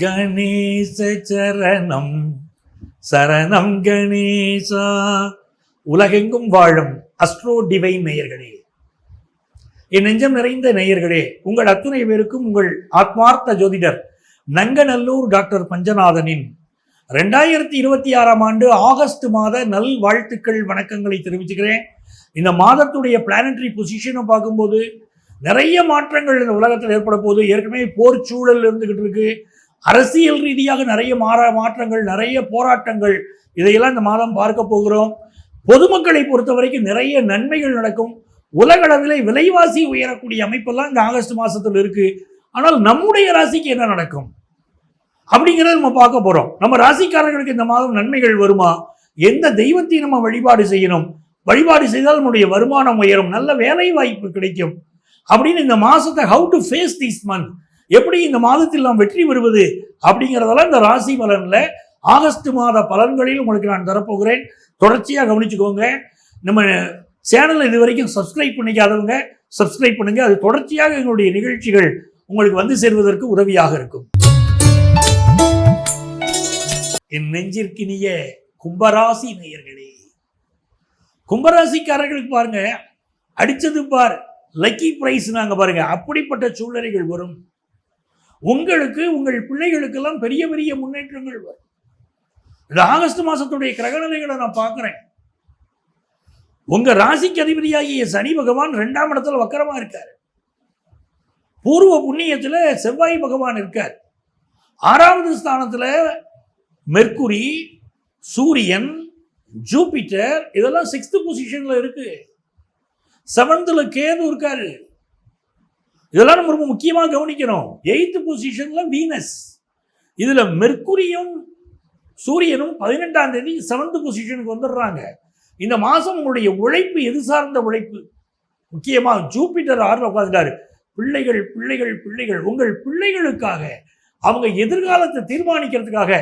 கணேச சரணம் சரணம் கணேசா. உலகெங்கும் வாழும் அஸ்ட்ரோ டிவைன் நேயர்களே, என் நெஞ்சம் நிறைந்த நேயர்களே, உங்கள் அத்துணை பேருக்கும் உங்கள் ஆத்மார்த்த ஜோதிடர் நங்கநல்லூர் டாக்டர் பஞ்சநாதனின் 2026 ஆண்டு ஆகஸ்ட் மாத நல் வாழ்த்துக்கள் வணக்கங்களை தெரிவிச்சுக்கிறேன். இந்த மாதத்துடைய பிளானட்டரி பொசிஷனை பார்க்கும்போது நிறைய மாற்றங்கள் இந்த உலகத்தில் ஏற்பட போகுது. ஏற்கனவே போர் சூழல் இருந்துகிட்டு இருக்கு. அரசியல் ரீதியாக நிறைய மாற்றங்கள், நிறைய போராட்டங்கள், இதையெல்லாம் இந்த மாதம் பார்க்க போகிறோம். பொதுமக்களை பொறுத்த வரைக்கும் நிறைய நன்மைகள் நடக்கும். உலகளவில் விலைவாசி உயரக்கூடிய அமைப்பெல்லாம் இந்த ஆகஸ்ட் மாசத்தில் இருக்கு. ஆனால் நம்முடைய ராசிக்கு என்ன நடக்கும் அப்படிங்கிறத நம்ம பார்க்க போறோம். நம்ம ராசிக்காரர்களுக்கு இந்த மாதம் நன்மைகள் வருமா? எந்த தெய்வத்தை நம்ம வழிபாடு செய்யணும்? வழிபாடு செய்தால் நம்முடைய வருமானம் உயரும், நல்ல வேலை வாய்ப்பு கிடைக்கும் அப்படின்னு இந்த மாசத்தை how to face this month, எப்படி இந்த மாதத்தில் நாம் வெற்றி பெறுவது அப்படிங்கிறதெல்லாம் இந்த ராசி பலன்ல ஆகஸ்ட் மாத பலன்களில் உங்களுக்கு நான் தரப்போகிறேன். தொடர்ச்சியாக கவனிச்சுக்கோங்க. நம்ம சேனலை இது வரைக்கும் சப்ஸ்கிரைப் பண்ணிக்காதவங்க சப்ஸ்கிரைப் பண்ணுங்க. அது தொடர்ச்சியாக எங்களுடைய நிகழ்ச்சிகள் உங்களுக்கு வந்து சேர்வதற்கு உதவியாக இருக்கும். என் நெஞ்சிற்கினிய கும்பராசி நேயர்களே, கும்பராசிக்காரர்களுக்கு பாருங்க, அடிச்சது பார் லக்கி பிரைஸ் நாங்க பாருங்க, அப்படிப்பட்ட சூழ்நிலைகள் வரும். உங்களுக்கு உங்கள் பிள்ளைகளுக்கெல்லாம் பெரிய பெரிய முன்னேற்றங்கள் வரும். இந்த ஆகஸ்ட் மாசத்துடைய கிரகநிலைகளை நான் பார்க்கிறேன். உங்க ராசிக்கு அதிபதியாகிய சனி பகவான் 2ஆம் இடத்துல வக்கரமா இருக்காரு. பூர்வ புண்ணியத்துல செவ்வாய் பகவான் இருக்கார். 6வது ஸ்தானத்துல மெர்க்குரி, சூரியன், ஜூபிட்டர், இதெல்லாம் 6th பொசிஷன்ல இருக்கு. 7th கேது இருக்காரு. இதெல்லாம் நம்ம ரொம்ப முக்கியமாக கவனிக்கணும். 8th பொசிஷன்ல வீனஸ். இதுல மெர்க்குரியும் சூரியனும் 18ஆம் தேதி 7th பொசிஷனுக்கு வந்துடுறாங்க. இந்த மாசம் உங்களுடைய உழைப்பு எது சார்ந்த உழைப்பு? முக்கியமாக ஜூபிட்டர் 6ல் உட்காந்துட்டாரு. பிள்ளைகள் பிள்ளைகள் பிள்ளைகள், உங்கள் பிள்ளைகளுக்காக, அவங்க எதிர்காலத்தை தீர்மானிக்கிறதுக்காக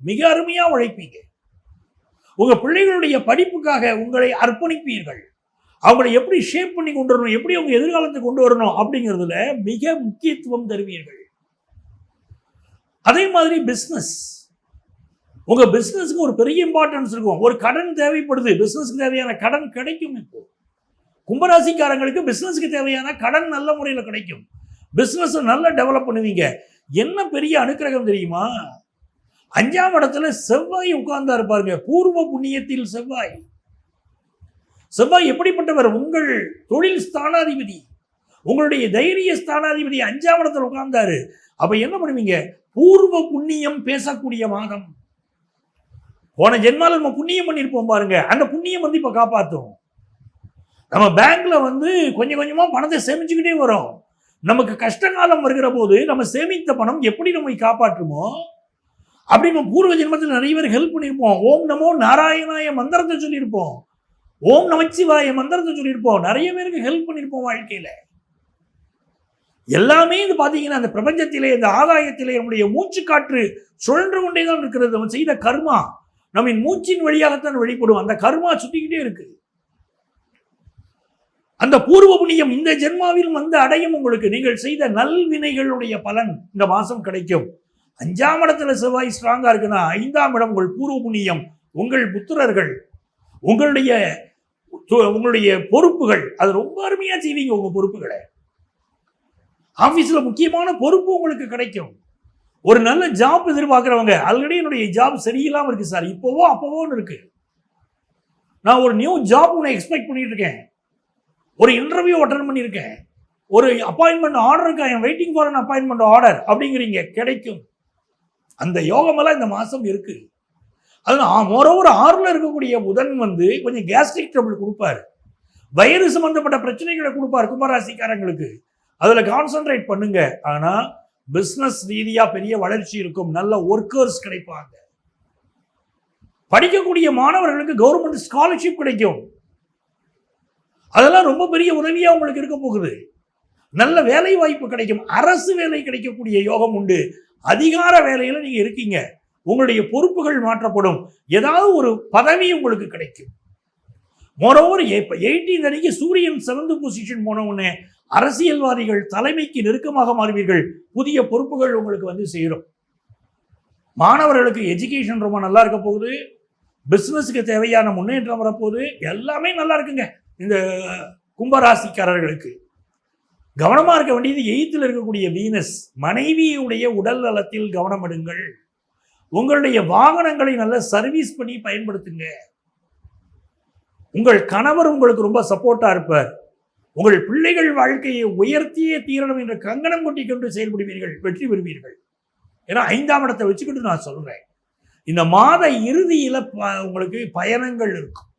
மிக அருமையா உழைப்பீங்க. உங்க பிள்ளைகளுடைய படிப்புக்காக உங்களை அர்ப்பணிப்பீர்கள். அவங்களை எப்படி ஷேப் பண்ணி கொண்டு வரணும், எப்படி அவங்க எதிர்காலத்தை கொண்டு வரணும் அப்படிங்கிறதுல மிக முக்கியத்துவம் தருவீர்கள். அதே மாதிரி பிசினஸ், உங்க பிசினஸ்க்கு ஒரு பெரிய இம்பார்ட்டன்ஸ் இருக்கும். ஒரு கடன் தேவைப்படுது, பிசினஸ்க்கு தேவையான கடன் கிடைக்கும். இப்போ கும்பராசிக்காரங்களுக்கு பிசினஸ்க்கு தேவையான கடன் நல்ல முறையில் கிடைக்கும். பிசினஸ் நல்லா டெவலப் பண்ணுவீங்க. என்ன பெரிய அனுக்கிரகம் தெரியுமா? 5ஆம் இடத்துல செவ்வாய் உட்கார்ந்தா இருப்பாருங்க. பூர்வ புண்ணியத்தில் செவ்வாய். செவ்வாய் எப்படிப்பட்டவர்? உங்கள் தொழில் ஸ்தானாதிபதி, உங்களுடைய தைரிய ஸ்தானாதிபதி 5ஆம் இடத்துல உட்கார்ந்தாரு. அப்ப என்ன பண்ணுவீங்க? பூர்வ புண்ணியம் பேசக்கூடிய மாதம். போன ஜென்மால நம்ம புண்ணியம் பண்ணியிருப்போம் பாருங்க, அந்த புண்ணியம் வந்து இப்ப காப்பாற்றும். நம்ம பேங்க்ல வந்து கொஞ்சம் கொஞ்சமா பணத்தை சேமிச்சுக்கிட்டே வரோம். நமக்கு கஷ்டகாலம் வருகிற போது நம்ம சேமித்த பணம் எப்படி நம்மை காப்பாற்றுமோ அப்படி நம்ம பூர்வ ஜென்மத்தில் நிறைய பேர் ஹெல்ப் பண்ணியிருப்போம். ஓம் நமோ நாராயணாய மந்திரத்தை சொல்லியிருப்போம், ஓம் நமச்சிவாய மந்திரத்தை சொல்லியிருப்போம், நிறைய பேருக்கு ஹெல்ப் பண்ணியிருப்போம் வாழ்க்கையில. எல்லாமே இது பார்த்தீங்கன்னா அந்த பிரபஞ்சத்திலே, இந்த ஆதாயத்திலே நம்முடைய மூச்சு காற்று சுழன்று கொண்டே தான் இருக்கிறது. நம்ம செய்த கர்மா நம்ம மூச்சின் வழியாகத்தான் வெளிப்படும். அந்த கர்மா சுத்திக்கிட்டே இருக்கு. அந்த பூர்வ புண்ணியம் இந்த ஜென்மாவில் வந்து அடையும். உங்களுக்கு நீங்கள் செய்த நல்வினைகளுடைய பலன் இந்த மாசம் கிடைக்கும். 5ஆம் இடத்துல செவ்வாய் ஸ்ட்ராங்கா இருக்குன்னா 5ஆம் இடம் உங்கள் பூர்வ புண்ணியம், உங்கள் புத்திரர்கள், உங்களுடைய பொறுப்புகள், அது ரொம்ப அருமையா செய்வீங்க. உங்க பொறுப்புகளை ஆபீஸ்ல முக்கியமான பொறுப்பு உங்களுக்கு கிடைக்கும். ஒரு நல்ல ஜாப் எதிர்பார்க்கிறவங்க, ஆல்ரெடி என்னுடைய ஜாப் சரியில்லாம இருக்கு சார், இப்போவோ அப்போவோன்னு இருக்கு, நான் ஒரு நியூ ஜாப் ஒன்று எக்ஸ்பெக்ட் பண்ணிட்டு இருக்கேன், ஒரு இன்டர்வியூ அட்டெண்ட் பண்ணியிருக்கேன், ஒரு அப்பாயின்மெண்ட் ஆர்டர் இருக்கு, I am waiting for an appointment order அப்படிங்கிறீங்க, கிடைக்கும். அந்த யோகமெல்லாம் இந்த மாசம் இருக்கு. அது மோரோவர் 6ல் இருக்கக்கூடிய புதன் வந்து கொஞ்சம் கேஸ்ட்ரிக் ட்ரபிள் கொடுப்பாரு, வயிறு சம்பந்தப்பட்ட பிரச்சனைகளை கொடுப்பார் கும்பராசிக்காரங்களுக்கு. அதுல கான்சென்ட்ரேட் பண்ணுங்க. ஆனா பிசினஸ் ரீதியா பெரிய வளர்ச்சி இருக்கும். நல்ல ஒர்க்கர்ஸ் கிடைப்பாங்க. படிக்கக்கூடிய மாணவர்களுக்கு கவர்மெண்ட் ஸ்காலர்ஷிப் கிடைக்கும். அதெல்லாம் ரொம்ப பெரிய உதவியா உங்களுக்கு இருக்க போகுது. நல்ல வேலை வாய்ப்பு கிடைக்கும். அரசு வேலை கிடைக்கக்கூடிய யோகம் உண்டு. அதிகார வேலையில நீங்க இருக்கீங்க, உங்களுடைய பொறுப்புகள் மாற்றப்படும். ஏதாவது ஒரு பதவி உங்களுக்கு கிடைக்கும். மோரோவர் 18 அன்னைக்கு சூரியன் 7th பொசிஷன் போன உடனே அரசியல்வாதிகள் தலைமைக்கு நெருக்கமாக மாறுவீர்கள். புதிய பொறுப்புகள் உங்களுக்கு வந்து சேரும். மாணவர்களுக்கு எஜுகேஷன் ரொம்ப நல்லா இருக்க போகுது, பிஸ்னஸுக்கு தேவையான முன்னேற்றம் வரப்போகுது, எல்லாமே நல்லா இருக்குங்க. இந்த கும்பராசிக்காரர்களுக்கு கவனமா இருக்க வேண்டியது 8th இருக்கக்கூடிய வீனஸ். மனைவியுடைய உடல் நலத்தில் கவனம் எடுங்கள். உங்களுடைய வாகனங்களை நல்லா சர்வீஸ் பண்ணி பயன்படுத்துங்க. உங்கள் கணவர் உங்களுக்கு ரொம்ப சப்போர்ட்டா இருப்பார். உங்கள் பிள்ளைகள் வாழ்க்கையை உயர்த்தியே தீரணும் என்ற கங்கணம் கொட்டி கொண்டு செயல்படுவீர்கள், வெற்றி பெறுவீர்கள். ஏன்னா 5ஆம் இடத்தை வச்சுக்கிட்டு நான் சொல்றேன், இந்த மாத இறுதியில உங்களுக்கு பயணங்கள் இருக்கும்.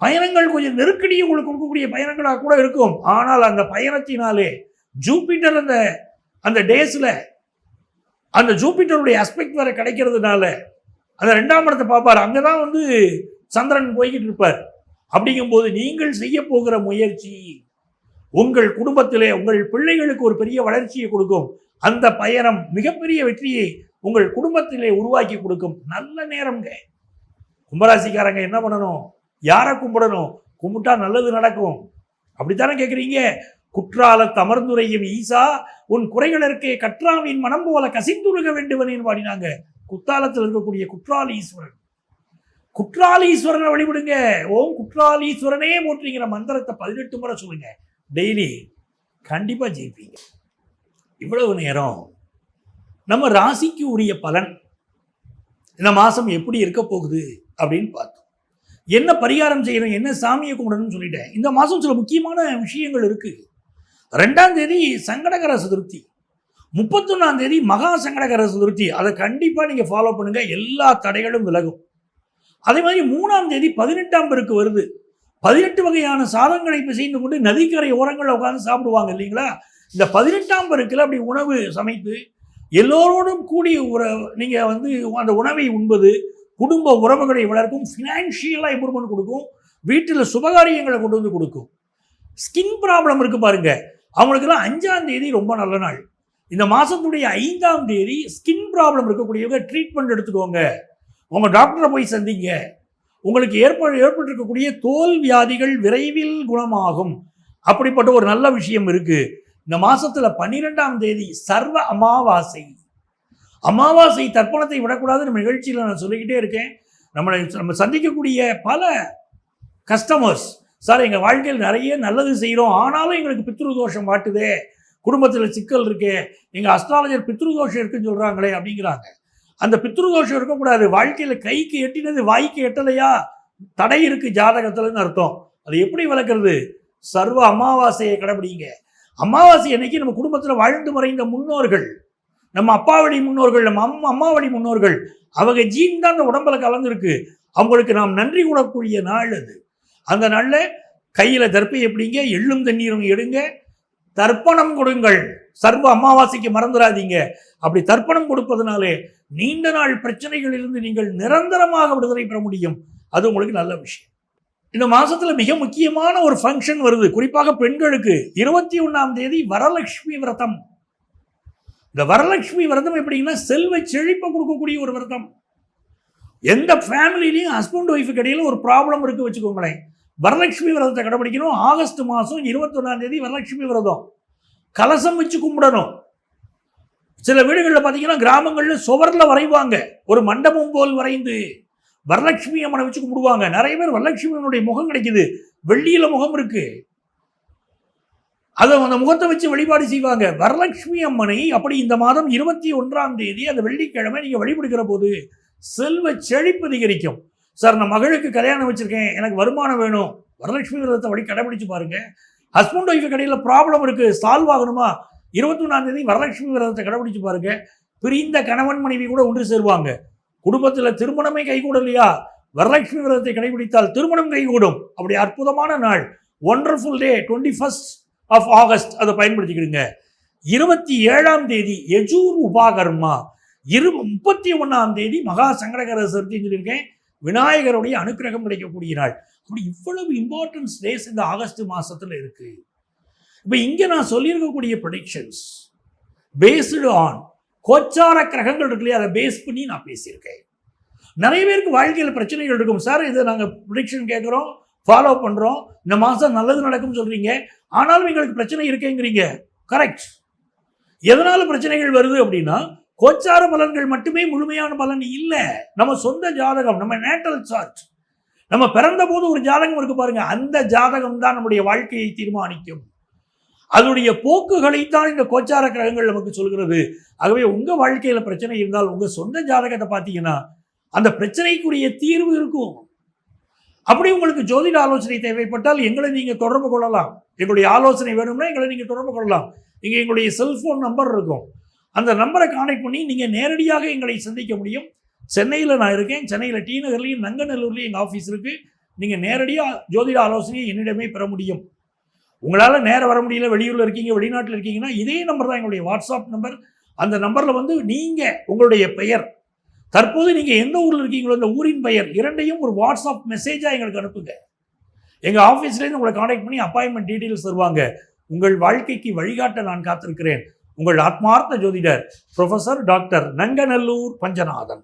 பயணங்கள் கொஞ்சம் நெருக்கடியை உங்களுக்கு கொடுக்கக்கூடிய பயணங்களாக கூட இருக்கும். ஆனால் அந்த பயணத்தினாலே ஜூபிட்டர் அந்த டேஸ்ல அந்த ஜூபிட்டருடைய அஸ்பெக்ட் வேற கிடைக்கிறதுனால அந்த 2ஆம் இடத்தை பார்ப்பார். அங்கதான் சந்திரன் போய்கிட்டு இருப்பார். அப்படிங்கும்போது நீங்கள் செய்ய போகிற முயற்சி உங்கள் குடும்பத்திலே உங்கள் பிள்ளைகளுக்கு ஒரு பெரிய வளர்ச்சியை கொடுக்கும். அந்த பயணம் மிகப்பெரிய வெற்றியை உங்கள் குடும்பத்திலே உருவாக்கி கொடுக்கும். நல்ல நேரம்ங்க. கும்பராசிக்காரங்க என்ன பண்ணணும்? யாரை கும்பிடணும்? கும்பிட்டா நல்லது நடக்கும். அப்படித்தானே கேட்குறீங்க? குற்றால தமர்ந்துரையும் ஈசா உன் குறைகளற்கே கற்றாவின் மனம் போல கசிந்துருக வேண்டுவனேன்னு பாடினாங்க. குத்தாலத்தில் இருக்கக்கூடிய குற்றாலீஸ்வரன். குற்றாலீஸ்வரனை வழிபடுங்க. ஓம் குற்றாலீஸ்வரனே போற்றுங்கிற மந்திரத்தை 18 முறை சொல்லுங்க டெய்லி. கண்டிப்பா ஜெயிப்பீங்க. இவ்வளவு நேரம் நம்ம ராசிக்கு உரிய பலன் இந்த மாசம் எப்படி இருக்க போகுது அப்படின்னு பார்த்தோம். என்ன பரிகாரம் செய்யணும், என்ன சாமியை கும்பிடணும்னு சொல்லிட்டேன். இந்த மாதம் சில முக்கியமான விஷயங்கள் இருக்கு. 2ஆம் தேதி சங்கடகர சதுர்த்தி, 31ஆம் தேதி மகா சங்கடகர சதுர்த்தி. அதை கண்டிப்பாக நீங்கள் ஃபாலோ பண்ணுங்க, எல்லா தடைகளும் விலகும். அதே மாதிரி 3ஆம் தேதி 18ஆம் பெருக்கு வருது. 18 வகையான சாதங்களை பிசைந்து கொண்டு நதிக்கரை ஓரங்களில் உட்காந்து சாப்பிடுவாங்க இல்லைங்களா? இந்த 18ஆம் பெருக்கில் அப்படி உணவு சமைத்து எல்லோரோடும் கூடி நீங்கள் அந்த உணவை உண்பது குடும்ப உறவுகளை வளர்க்கும், ஃபினான்ஷியலாக இம்ப்ரூவ்மெண்ட் கொடுக்கும், வீட்டில் சுபகாரியங்களை கொண்டு வந்து கொடுக்கும். ஸ்கின் ப்ராப்ளம் இருக்கு பாருங்க, அவங்களுக்கெல்லாம் 5ஆம் தேதி ரொம்ப நல்ல நாள். இந்த மாதத்துடைய 5ஆம் தேதி ஸ்கின் ப்ராப்ளம் இருக்கக்கூடியவங்க ட்ரீட்மெண்ட் எடுத்துக்கோங்க. உங்கள் டாக்டரை போய் சந்திங்க. உங்களுக்கு ஏற்பட்டிருக்கக்கூடிய தோல் வியாதிகள் விரைவில் குணமாகும். அப்படிப்பட்ட ஒரு நல்ல விஷயம் இருக்கு. இந்த மாசத்துல 12ஆம் தேதி சர்வ அமாவாசை. அமாவாசை தர்ப்பணத்தை விடக்கூடாது. நம்ம நிகழ்ச்சியில் நான் சொல்லிக்கிட்டே இருக்கேன். நம்ம சந்திக்கக்கூடிய பல கஸ்டமர்ஸ், சார் எங்கள் வாழ்க்கையில் நிறைய நல்லது செய்கிறோம், ஆனாலும் எங்களுக்கு பித்ருதோஷம் மாட்டுதே, குடும்பத்தில் சிக்கல் இருக்கு, எங்கள் அஸ்ட்ராலஜர் பித்ருதோஷம் இருக்குன்னு சொல்கிறாங்களே அப்படிங்கிறாங்க. அந்த பித்ருதோஷம் இருக்கக்கூடாது. வாழ்க்கையில் கைக்கு எட்டினது வாய்க்கு எட்டலையா, தடை இருக்கு ஜாதகத்துலன்னு அர்த்தம். அதை எப்படி விளக்குறது? சர்வ அமாவாசையை கடைபிடிங்க. அமாவாசை அன்னைக்கு நம்ம குடும்பத்தில் வாழ்ந்து மறைந்த முன்னோர்கள், நம்ம அப்பா வழி முன்னோர்கள், நம்ம அம்மா வழி முன்னோர்கள், அவங்க ஜீன் தான் அந்த உடம்புல கலந்துருக்கு. அவங்களுக்கு நாம் நன்றி கூடக்கூடிய நாள் அது. அந்த நாளில் கையில் தர்ப்பை எப்படிங்க, எள்ளும் தண்ணீரும் எடுங்க, தர்ப்பணம் கொடுங்கள். சர்வ அமாவாசைக்கு மறந்துடாதீங்க. அப்படி தர்ப்பணம் கொடுப்பதனாலே நீண்ட நாள் பிரச்சனைகளிலிருந்து நீங்கள் நிரந்தரமாக விடுதலை பெற முடியும். அது உங்களுக்கு நல்ல விஷயம். இந்த மாசத்துல மிக முக்கியமான ஒரு ஃபங்க்ஷன் வருது, குறிப்பாக பெண்களுக்கு. 21ஆம் தேதி வரலட்சுமி விரதம். இந்த வரலட்சுமி விரதம் எப்படின்னா செல்வ செழிப்பை கொடுக்கக்கூடிய ஒரு விரதம். எந்த ஃபேமிலிலையும் ஹஸ்பண்ட் ஒய்ஃபுக்கு இடையில ஒரு ப்ராப்ளம் இருக்கு வச்சுக்கோங்களேன், வரலட்சுமி விரதத்தை கடைபிடிக்கணும். ஆகஸ்ட் மாதம் 21ஆம் தேதி வரலட்சுமி விரதம். கலசம் வச்சு கும்பிடணும். சில வீடுகளில் பார்த்தீங்கன்னா கிராமங்களில் சுவரில் வரைவாங்க, ஒரு மண்டபம் போல் வரைந்து வரலட்சுமி அம்மனை வச்சு கும்பிடுவாங்க. நிறைய பேர் வரலட்சுமியனுடைய முகம் கிடைக்குது, வெள்ளியில முகம் இருக்கு, அதை அந்த முகத்தை வச்சு வழிபாடு செய்வாங்க. வரலட்சுமி அம்மனை அப்படி இந்த மாதம் 21ஆம் தேதி அந்த வெள்ளிக்கிழமை நீங்க வழிபடுகிற போது செல்வ செழிப்பு அதிகரிக்கும். சார் நான் மகளுக்கு கல்யாணம் வச்சிருக்கேன், எனக்கு வருமானம் வேணும், வரலட்சுமி விரதத்தை வழி கடைபிடிச்சு பாருங்க. ஹஸ்பண்ட் ஒய்ஃபு கடையில் ப்ராப்ளம் இருக்கு, சால்வ் ஆகணுமா, 21ஆம் தேதி வரலட்சுமி விரதத்தை கடைபிடிச்சு பாருங்க. பிரிந்த கணவன் மனைவி கூட ஒன்று சேருவாங்க. குடும்பத்தில் திருமணமே கைகூடலையா, வரலட்சுமி விரதத்தை கடைபிடித்தால் திருமணம் கைகூடும். அப்படி அற்புதமான நாள், wonderful day, 21st of August. அதை பயன்படுத்திக்கிடுங்க. 27ஆம் தேதி யஜூர் உபாகர்மா, 31ஆம் தேதி மகா சங்கடகர சதுர்த்தின்னு சொல்லியிருக்கேன். விநாயகருடைய அனுக்கிரகம் கிடைக்கக்கூடிய நாள். அப்படி இவ்வளவு இம்பார்ட்டன்ஸ் டேஸ் இந்த ஆகஸ்ட் மாசத்துல இருக்கு. இப்போ இங்க நான் சொல்லியிருக்கக்கூடிய ப்ரெடிக்ஷன்ஸ் பேஸ்டு ஆன் கோச்சார கிரகங்கள் இருக்கு இல்லையா, அதை பேஸ் பண்ணி நான் பேசியிருக்கேன். நிறைய பேருக்கு வாழ்க்கையில் பிரச்சனைகள் இருக்கும். சார் இதை நாங்கள் ப்ரெடிக்ஷன் கேட்குறோம், ஃபாலோ பண்ணுறோம், இந்த மாதம் நல்லது நடக்கும்னு சொல்கிறீங்க, ஆனாலும் எங்களுக்கு பிரச்சனை இருக்கேங்கிறீங்க. கரெக்ட். எதனால் பிரச்சனைகள் வருது அப்படின்னா கோச்சார பலன்கள் மட்டுமே முழுமையான பலன் இல்லை. நம்ம சொந்த ஜாதகம், நம்ம நேட்டல் சார்ட், நம்ம பிறந்த போது ஒரு ஜாதகம் இருக்கு பாருங்க, அந்த ஜாதகம் தான் நம்முடைய வாழ்க்கையை தீர்மானிக்கும். அதனுடைய போக்குகளைத்தான் இந்த கோச்சார கிரகங்கள் நமக்கு சொல்கிறது. ஆகவே உங்க வாழ்க்கையில பிரச்சனை இருந்தால் உங்க சொந்த ஜாதகத்தை பார்த்தீங்கன்னா அந்த பிரச்சனைக்குரிய தீர்வு இருக்கும். அப்படி உங்களுக்கு ஜோதிட ஆலோசனை தேவைப்பட்டால் எங்களை நீங்க தொடர்பு கொள்ளலாம். எங்களுடைய ஆலோசனை வேணும்னா எங்களை நீங்க தொடர்பு கொள்ளலாம். இங்க எங்களுடைய செல்போன் நம்பர் இருக்கும். அந்த நம்பரை கான்டெக்ட் பண்ணி நீங்க நேரடியாக எங்களை சந்திக்க முடியும். சென்னையில் நான் இருக்கேன். சென்னையில் டி நகர்லையும் நங்கநல்லூர்லையும் எங்கள் ஆஃபீஸ் இருக்கு. நீங்க நேரடியாக ஜோதிட ஆலோசனையை என்னிடமே பெற முடியும். உங்களால் நேரம் வர முடியல, வெளியூரில் இருக்கீங்க, வெளிநாட்டில் இருக்கீங்கன்னா இதே நம்பர் தான் எங்களுடைய வாட்ஸ்அப் நம்பர். அந்த நம்பரில் வந்து நீங்கள் உங்களுடைய பெயர், தற்போது நீங்கள் எந்த ஊரில் இருக்கீங்களோ அந்த ஊரின் பெயர் இரண்டையும் ஒரு வாட்ஸ்அப் மெசேஜாக எங்களுக்கு அனுப்புங்க. எங்கள் ஆஃபீஸ்லேருந்து உங்களை கான்டாக்ட் பண்ணி அப்பாயின்மெண்ட் டீட்டெயில்ஸ் தருவாங்க. உங்கள் வாழ்க்கைக்கு வழிகாட்ட நான் காத்திருக்கிறேன். உங்கள் ஆத்மார்த்த ஜோதிடர் ப்ரொஃபசர் டாக்டர் நங்கநல்லூர் பஞ்சநாதன்.